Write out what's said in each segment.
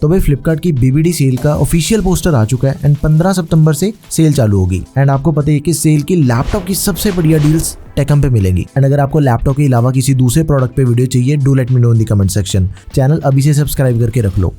तो भाई फ्लिपकार्ट की BBD सेल का ऑफिशियल पोस्टर आ चुका है एंड 15 सितंबर से सेल चालू होगी। एंड आपको पता है कि सेल की लैपटॉप की सबसे बढ़िया डील्स टेकम पे मिलेंगी। एंड अगर आपको लैपटॉप के अलावा किसी दूसरे प्रोडक्ट पे वीडियो चाहिए, do let me know in the comment section. Channel अभी से सब्सक्राइब करके रख लो।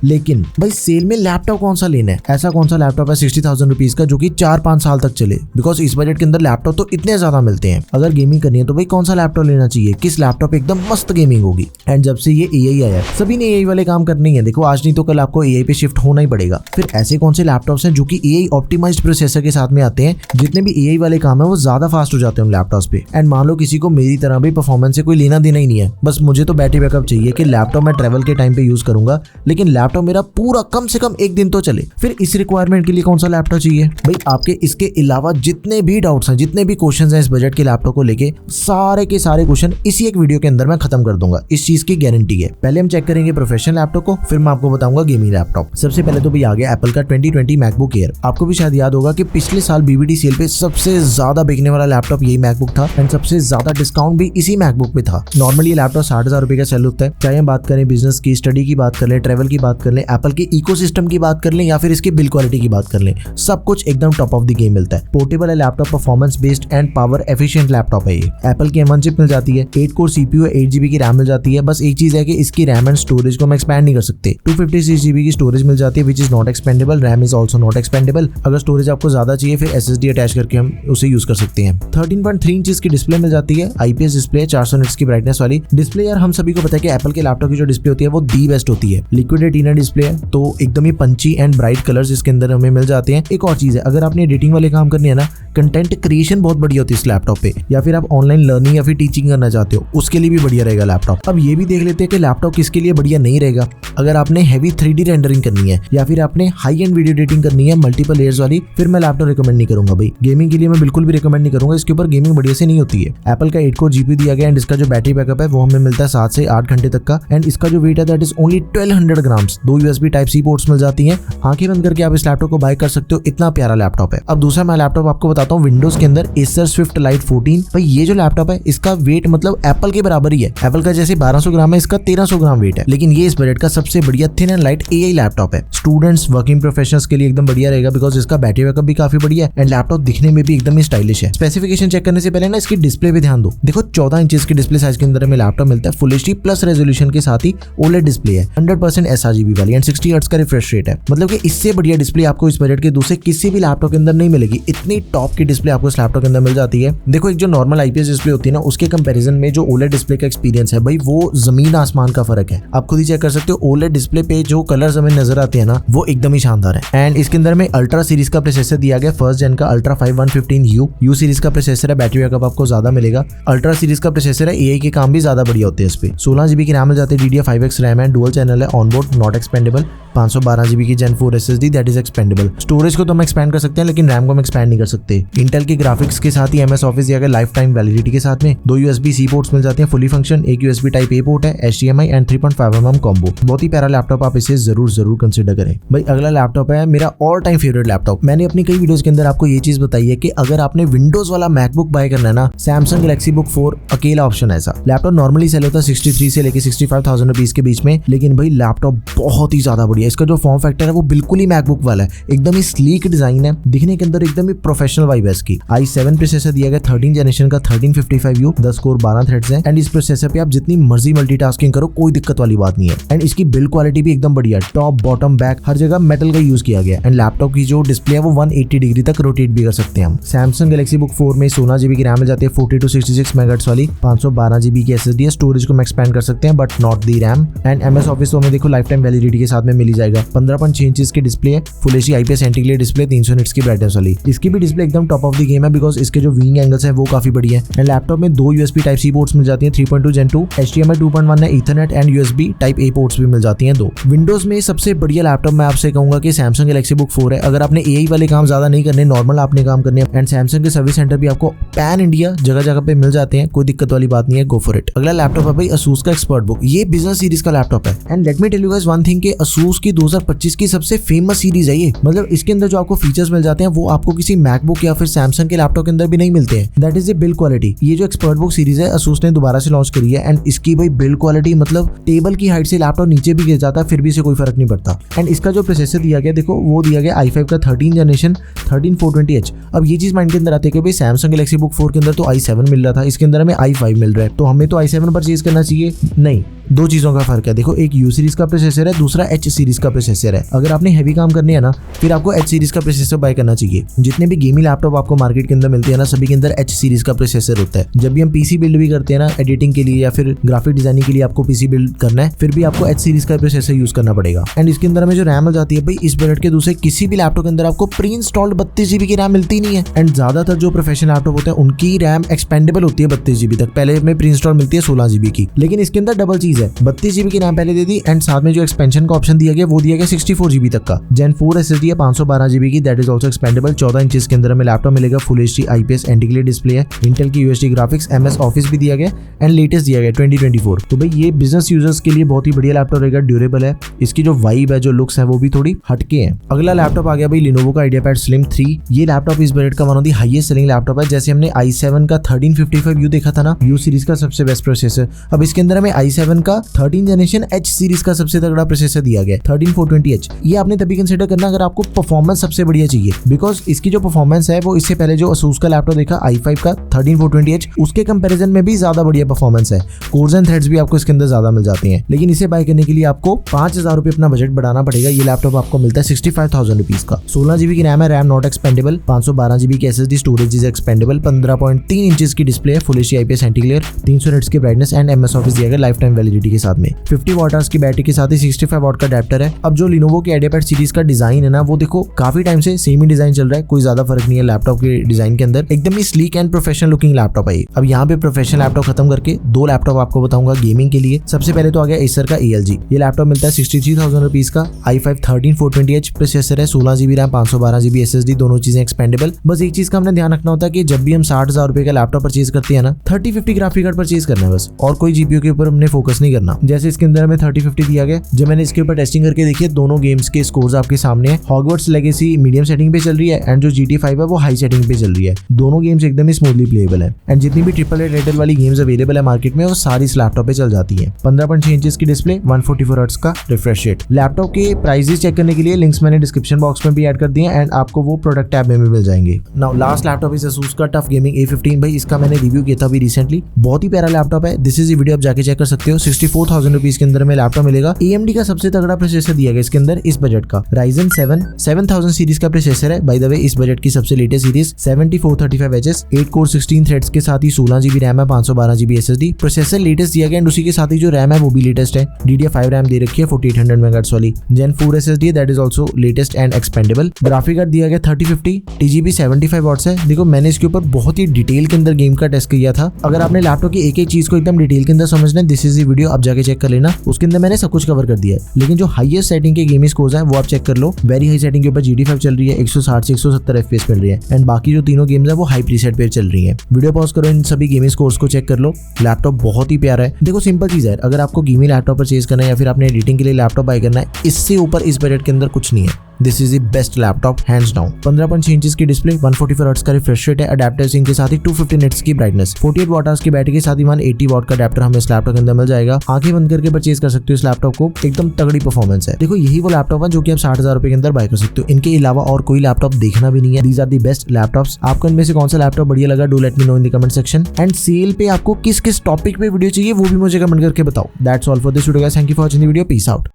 लेकिन भाई सेल में लैपटॉप कौन सा लेना है? ऐसा कौन सा लैपटॉप है 60,000 रुपीज का जो कि 4-5 साल तक चले? बिकॉज इस बजट के अंदर लैपटॉप तो इतने ज्यादा मिलते हैं। अगर गेमिंग करनी है तो भाई कौन सा लैपटॉप लेना चाहिए? किस लैपटॉप एकदम मस्त गेमिंग होगी? एंड जब से ये AI आया सभी ने AI वाले काम करने हैं। देखो आज नहीं तो कल आपको AI पे शिफ्ट होना ही पड़ेगा। फिर ऐसे कौन से लैपटॉप्स हैं जो कि AI ऑप्टिमाइज्ड प्रोसेसर के साथ में आते हैं? जितने भी AI वाले काम है वो ज्यादा फास्ट हो जाते हैं उन लैपटॉप्स पे। एंड मान लो किसी को मेरी तरह भी परफॉर्मेंस से कोई लेना देना ही नहीं है, बस मुझे तो बैटरी बैकअप चाहिए कि लैपटॉप मैं ट्रेवल के टाइम पे यूज करूंगा, लेकिन लैपटॉप मेरा पूरा कम से कम एक दिन तो चले। फिर इस रिक्वायरमेंट के लिए कौन सा लैपटॉप चाहिए? भाई आपके इसके अलावा जितने भी डाउट्स हैं, जितने भी क्वेश्चंस हैं इस बजट के लैपटॉप को लेके, सारे के सारे क्वेश्चन इसी एक वीडियो के अंदर मैं खत्म कर दूंगा। इस चीज की गारंटी है। पहले हम चेक करेंगे प्रोफेशनल लैपटॉप को, फिर मैं आपको बताऊंगा गेमिंग लैपटॉप। सबसे पहले तो भाई आ गया एप्पल का 2020 मैकबुक एयर। आपको भी शायद याद होगा कि पिछले साल BBD सेल पे सबसे ज्यादा बिकने वाला लैपटॉप यही मैकबुक था एंड सबसे ज्यादा डिस्काउंट भी इसी मैकबुक पे था। नॉर्मली ये लैपटॉप 60,000 रुपए का सेल होता है। चाहे हम बात करें बिजनेस की, स्टडी की बात कर ले, ट्रेवल की बात कर ले, एप्पल के इकोसिस्टम की बात कर ले या फिर इसकी बिल क्वालिटी की बात कर लें, सब कुछ एकदम टॉप ऑफ द गेम मिलता है। पोर्टेबल है laptop, performance based and power efficient laptop है ये। एप्पल की M1 चिप मिल जाती है, 8 कोर CPU है, 8 GB की रैम मिल जाती है। बस एक चीज है कि इसकी रैम एंड स्टोरेज को हम एक्सपैंड नहीं कर सकते। 256 GB की स्टोरेज मिल जाती है which is not expendable. RAM is also not expendable. अगर स्टोरेज आपको ज्यादा चाहिए फिर SSD अटैच करके हम उसे यूज कर सकते हैं। 13.3 इंचेस की डिस्प्ले मिल जाती है, IPS डिस्प्ले, 400 निट्स की ब्राइटनेस वाली डिस्प्ले। यार हम सभी को पता है कि एप्पल के लैपटॉप की जो डिस्प्ले होती है वो दी बेस्ट होती है। लिक्विड रेटिना डिस्प्ले है तो एकदम ही पंची एंड ब्राइट कलर्स इसके अंदर हमें मिल जाते हैं। एक और चीज है, अगर आपने एडिटिंग वाले काम करनी है ना, कंटेंट क्रिएशन बहुत बढ़िया होती है इस लैपटॉप पे, या फिर आप ऑनलाइन लर्निंग या फिर टीचिंग करना चाहते हो उसके लिए भी बढ़िया रहेगा लैपटॉप। अब ये भी देख लेते हैं कि लैपटॉप किसके लिए बढ़िया नहीं रहेगा। अगर आपने हैवी 3D रेंडरिंग करनी है या फिर आपने हाई एंड वीडियो एडिटिंग करनी है मल्टीपल लेयर्स वाली, फिर मैं लैपटॉप रिकमेंड नहीं करूंगा भाई। गेमिंग के लिए मैं बिल्कुल भी रिकमेंड नहीं करूंगा, इसके ऊपर गेमिंग बढ़िया से नहीं होती है। एप्पल का 8 कोर GPU दिया गया एंड इसका जो बैटरी बैकअप है वो हमें मिलता है 7 से 8 घंटे तक का। एंड इसका जो वेट है that is only 1200 grams. 2 USB Type-C ports मिल जाती है। आंखें बंद करके आप इस लैपटॉप को बाय कर सकते हो, इतना प्यारा लैपटॉप है। अब दूसरा मैं लैपटॉप आपको बताता हूँ विंडोज के अंदर Acer Swift Lite 14। भाई ये जो लैपटॉप है इसका वेट मतलब एप्पल के बराबर ही है। एप्पल का जैसे 1200 ग्राम है, इसका 1300 ग्राम वेट है। लेकिन ये इस बजट का सबसे बढ़िया thin and light AI laptop है। स्टूडेंट्स, वर्किंग प्रोफेशनल्स के लिए एकदम बढ़िया रहेगा बिकॉज इसका बैटरी बैकअप भी काफी बढ़िया है एंड लैपटॉप दिखने में भी एकदम ही स्टाइलिश है। स्पेसिफिकेशन चेक करने से पहले ना इसकी डिस्प्ले पे ध्यान दो। देखो 14 इंचेस की डिस्प्ले साइज के अंदर हमें लैपटॉप मिलता है। फुल HD प्लस रेजोल्यूशन के साथ ही OLED डिस्प्ले है। 100% sRGB वाली एंड 60 हर्ट्ज का रिफ्रेश रेट है। मतलब कि इससे बढ़िया डिस्प्ले आपको इस बजट के दूसरे किसी भी लैपटॉप के अंदर नहीं मिलेगी। इतनी टॉप की डिस्प्ले आपको इस लैपटॉप के अंदर मिल जाती है। देखो एक जो नॉर्मल IPS डिस्प्ले होती है ना, उसके कंपैरिजन में जो OLED डिस्प्ले का एक्सपीरियंस है भाई वो जमीन आसमान का फर्क है। आप खुद ही चेक कर सकते हो। OLED डिस्प्ले पे जो कलर्स हमें नजर आते हैं ना वो एकदम ही शानदार है। एंड इसके अंदर में अल्ट्रा सीरीज का प्रोसेसर दिया गया, फर्स्ट जेन का अल्ट्रा 5115U सीरीज का प्रोसेसर है। बैटरी बैकअप आपको ज्यादा मिलेगा। अल्ट्रा सीरीज का प्रोसेसर है, AI के काम भी ज्यादा बढ़िया होते हैं इस पे। 16 GB की रैम मिल जाती है, DDR5X रैम है, डुअल चैनल है, ऑनबोर्ड नॉट एक्सपेंडेबल। 512 GB की Gen 4 SSD that is expendable. Storage को तो हम एक्सपैंड कर सकते हैं लेकिन रैम को हम एक्सपैंड नहीं कर सकते। इंटेल की ग्राफिक्स के साथ ही MS ऑफिस दिया गया लाइफ टाइम वैलिडिटी के साथ में। 2 USB-C पोर्ट्स मिल जाते हैं फुली फंक्शन, एक USB Type-A पोर्ट है, HDMI एंड 3.5mm कॉम्बो। बहुत ही प्यारा लैपटॉप, आप इसे जरूर कंसिडर करें। भाई अगला लैपटॉप है मेरा ऑल टाइम फेवरेट लैपटॉप। मैंने अपनी कई वीडियोस के अंदर आपको ये चीज बताई है कि अगर आपने विंडोज वाला मैकबुक बाय करना है ना, Samsung Galaxy Book 4 अकेला ऑप्शन है ऐसा। लैपटॉप नॉर्मली सेल होता है 63 से लेके 65,000 रुपीज के बीच में, लेकिन भाई लैपटॉप बहुत ही ज्यादा बढ़िया। इसका जो फॉर्म फैक्टर है वो बिल्कुल ही मैकबुक वाला है। एकदम ही स्लीक डिजाइन है, दिखने के अंदर एकदम ही प्रोफेशनल वाइब है इसकी। i7 प्रोसेसर दिया गया 13 जनरेशन का 1355U, 10 कोर 12 थ्रेड्स हैं। एंड इस प्रोसेसर पे आप जितनी मर्जी मल्टीटास्किंग करो कोई दिक्कत वाली बात नहीं है। एंड इसकी बिल्ड क्वालिटी भी एकदम बढ़िया, टॉप बॉटम बैक हर जगह मेटल का यूज किया गया। एंड लैपटॉप की जो डिस्प्ले है वो 180 डिग्री तक रोटेट भी कर सकते हैं हम। Samsung Galaxy Book 4 में 16 GB की रैम मिल जाती है, 40 to 66 MHz वाली, 512 GB की SSD है। स्टोरेज को हम एक्सपैंड कर सकते हैं but not the RAM. And MS office में देखो लाइफ टाइम वैलिडिटी के साथ में मिल जाएगा। 15.6 इंचेस की डिस्प्ले है, full HD IPS anti glare display, 300 nits की ब्राइटनेस वाली। इसकी भी डिस्प्ले एकदम टॉप ऑफ द गेम है बिकॉज इसके जो विंग एंगल्स है वो काफी बढ़िया है। एंड लैपटॉप में 2 USB Type-C पोर्ट्स मिल जाती हैं, 3.2 Gen 2, HDMI 2.1 है, Ethernet and USB Type-A ports भी मिल जाती हैं 2। विंडोज में सबसे बढ़िया लैपटॉप मैं आपसे कहूंगा कि Samsung Galaxy Book 4 है। अगर आपने AI वाले काम ज्यादा नहीं करने, नॉर्मल आपने काम करने, एंड Samsung के सर्विस सेंटर भी आपको पैन इंडिया जगह जगह पे मिल जाते हैं, कोई दिक्कत वाली बात नहीं है, गो फॉर इट। अगला लैपटॉप है भाई Asus का एक्सपर्ट बुक। ये बिजनेस सीरीज का लैपटॉप है। And let me tell you guys one thing कि Asus की 2025 की सबसे फेमस सीरीज है ये। मतलब इसके अंदर जो आपको फीचर्स मिल जाते हैं वो आपको किसी मैकबुक या या फिर सैमसंग के लैपटॉप के अंदर भी नहीं मिलते हैं, that is the build quality. ये जो एक्सपर्टबुक सीरीज है Asus ने दोबारा से लॉन्च करी है एंड इसकी भाई बिल्ड क्वालिटी मतलब टेबल की हाइट से लैपटॉप नीचे भी गिर जाता है फिर भी इसे कोई फर्क नहीं पड़ता। एंड इसका जो प्रोसेसर दिया गया देखो वो दिया गया i5 का 13 जनरेशन 13420H। अब ये चीज माइंड के अंदर आती है कि भाई सैमसंग गैलेक्सी बुक 4 के अंदर तो i7 मिल रहा था, इसके अंदर हमें i5 मिल रहा है, तो हमें तो i7 परचेज करना चाहिए। नहीं, दो चीजों का फर्क है। देखो एक U सीरीज का प्रोसेसर है, दूसरा H सीरीज का प्रोसेसर है। अगर आपने हैवी काम करने है ना फिर आपको H सीरीज का प्रोसेसर बाय करना चाहिए। जितने भी गेमिंग लैपटॉप आपको मार्केट के अंदर मिलते हैं ना सभी के अंदर H सीरीज का प्रोसेसर होता है। जब भी हम पीसी बिल्ड भी करते हैं ना एडिटिंग के लिए या फिर ग्राफिक डिजाइनिंग के लिए आपको पीसी बिल्ड करना है फिर भी आपको H सीरीज का प्रोसेसर यूज करना पड़ेगा। एंड इसके अंदर हमें जो रैम मिल जाती है भाई इस बजट के दूसरे किसी भी लैपटॉप के अंदर आपको प्री इंस्टॉल्ड 32 GB की रैम मिलती नहीं है। एंड ज्यादातर जो प्रोफेशनल लैपटॉप होते हैं उनकी रैम एक्सपेंडेबल होती है 32 GB तक, पहले में प्री इंस्टॉल मिलती है 16 GB की, लेकिन इसके अंदर डबल चीज है 32 GB की रैम पहले दे दी एंड साथ में जो एक्सपेंशन का ऑप्शन दिया गया वो दिया गया 64 GB तक का। Gen 4 SSD है 512 GB की, that is also expendable. 14 inch के अंदर हमें लैपटॉप मिलेगा, full HD IPS anti display है, इंटेल की UHD ग्राफिक्स, MS ऑफिस भी दिया गया एंड लेटेस्ट दिया गया 2024। तो भाई ये बिजनेस यूजर्स के लिए बहुत ही बढ़िया लैपटॉप रहेगा, ड्यूरेबल है, इसकी जो वाइब है जो लुक्स है वो भी थोड़ी हटके हैं। अगला लैपटॉप आ गया भाई Lenovo का IdeaPad Slim 3। ये लैपटॉप इस बजट का one of the highest selling laptop है। जैसे हमने i7 का 1355U देखा था ना, U सीरीज का सबसे बेस्ट प्रोसेसर, अब इसके अंदर हमें i7 का 13 जनरेशन H सीरीज का सबसे तगड़ा प्रोसेसर दिया गया 13420H। ये आपने तभी कंसीडर करना अगर आपको परफॉर्मेंस सबसे बढ़िया चाहिए, बिकॉज इसकी जो परफॉर्मेंस है वो इससे पहले जो Asus का लैपटॉप देखा i5 का 13420H उसके कंपैरिजन में भी ज्यादा बढ़िया परफॉर्मेंस है। कोर्स एंड थ्रेड्स भी आपको इसके अंदर ज्यादा मिल जाते हैं, लेकिन इसे बाय करने के लिए आपको 5000 रुपए अपना बजट बढ़ाना पड़ेगा। ये लैपटॉप आपको मिलता है 65,000 रुपीज का। 16 GB की रैम है, रैम नॉट एक्सपेंडेबल, 512 GB की SSD, storage is expendable, 15.3 inch की डिस्प्ले है, full HD IPS anti glare, 300 Hz की ब्राइटनेस एंड MS ऑफिस दिया गया लाइफ टाइम वैलिडिटी के साथ में। 50 वाट की बैटरी के साथ ही 65 वाट का अडेप्टर है। अब जो Lenovo के IdeaPad सीरीज का डिजाइन है ना वो देखो काफी टाइम से सेम ही डिजाइन चल रहा है, कोई ज्यादा फर्क नहीं है लैपटॉप के डिजाइन के अंदर, एकदम ही sleek and professional looking laptop है। अब यहाँ पे प्रोफेशनल लैपटॉप खत्म करके दो लैपटॉप आपको बताऊंगा गेमिंग के लिए। सबसे पहले तो आ गया Acer का ALG। ये लैपटॉप मिलता है 63,000 रुपीज का, i5 13420H प्रोसेसर है, 16 GB रैम, 512 GB SSD, दोनों चीजें एक्सपेंडेबल। बस एक चीज का हमने ध्यान रखना होता है कि जब भी हम 60,000 रुपए का लैपटॉप परचेज करते हैं ना 3050 ग्राफिक कार्ड परचेज करना है बस, और कोई GPU के ऊपर हमने फोकस नहीं करना। जैसे इसके अंदर हमें 3050 दिया गया, जब मैंने इसके ऊपर टेस्टिंग करके देखी है दोनों गेम्स के स्कोर्स आपके सामने है। हॉगवर्ट्स लेगेसी मीडियम सेटिंग पे चल रही है एंड जो GTA 5 है वो हाई सेटिंग पे चल रही है। दोनों गेम्स एकदम ही स्मूथली प्लेएबल है एंड जितनी भी AAA रेटेड वाली गेम्स अवेलेबल है मार्केट में वो सारी इस लैपटॉप पे चल जाती है। 15.6 इंच की डिस्प्ले, 144 हर्ट्ज का रिफ्रेश रेट। लैपटॉप के प्राइसेस चेक करने के लिए लिंक्स मैंने डिस्क्रिप्शन बॉक्स में भी ऐड कर दिए हैं एंड आपको वो प्रोडक्ट टैब में भी मिल जाएंगे। Now last laptop is Asus का टफ गेमिंग A15। भाई इसका मैंने रिव्यू किया था अभी रिसेंटली, बहुत ही प्यारा लैपटॉप है। दिस इज वीडियो आप जाके चेक कर सकते हो। 64,000 रुपीज के अंदर में लैपटॉप मिलेगा। AMD का सबसे तगड़ा प्रोसेसर दिया गया इसके अंदर इस बजट का, Ryzen 7 7000 सीरीज का प्रोसेसर है। बाय द वे इस बजट की सबसे latest series 7435HS, 8 core 16 threads के साथ ही 16 GB रैम है, 512 GB SSD। प्रोसेसर लेटेस्ट दिया गया एंड उसी के साथ ही जो रैम है वो भी लेटेस्ट है, DDR5 रैम दे रखी है 4800 MHz वाली। Gen 4 SSD है, that is also latest and expendable. Graphic card दिया गया 3050, TGB 75 वॉट्स है। देखो मैंने इसके ऊपर बहुत ही डिटेल के अंदर गेम का टेस्ट किया था। अगर आपने लैपटॉप की एक एक चीज को एकदम डिटेल के अंदर समझना है, दिस इज द वीडियो, आप जाके चेक कर लेना, उसके अंदर मैंने सब कुछ कवर कर दिया है। लेकिन जो हाईएस्ट सेटिंग के गेमिंग स्कोर्स हैं वो आप चेक कर लो। वेरी हाई सेटिंग के ऊपर GT5 चल रही है, 160 से 170 FPS मिल रही है एंड बाकी जो तीनों गेम्स है वो हाई प्रीसेट पे चल रही है। वीडियो पॉज करो, इन सभी गेमिंग स्कोर्स को चेक कर लो। लैपटॉप बहुत ही प्यारा है। देखो सिंपल चीज है, अगर आपको गेमिंग लैपटॉप परचेज करना है या फिर आपने एडिटिंग के लिए लैपटॉप बाय करना है, इससे ऊपर इस बजट के अंदर कुछ नहीं है। This is the best laptop hands down. 15.6 inch की डिस्प्ले, 144 हर्ट्ज का रिफ्रेश रेट है, अडेप्टर सिंक के साथ ही 250 निट्स की ब्राइटनेस, 48 वाट की बैटरी के साथ ही 180 वाट का अडेप्टर हमें इस लैपटॉप के अंदर मिल जाएगा। आंखें बंद करके परचेज कर सकते हो इस लैपटॉप को, एकदम तगड़ी परफॉर्मेंस है। देखो यही वो लैपटॉप है जो कि आप 60,000 रुपए के अंदर बाय कर सकते हो। इनके अलावा और कोई लैपटॉप देखना भी नहीं है। These are the best laptops. आपको इनमें से कौन सा लैपटॉप बढ़िया लगा, do let me know in the comment section. And sale पे आपको किस किस टॉपिक पे वीडियो चाहिए वो भी मुझे कमेंट करके बताओ। That's all for this video guys, thank you for watching the video, peace out.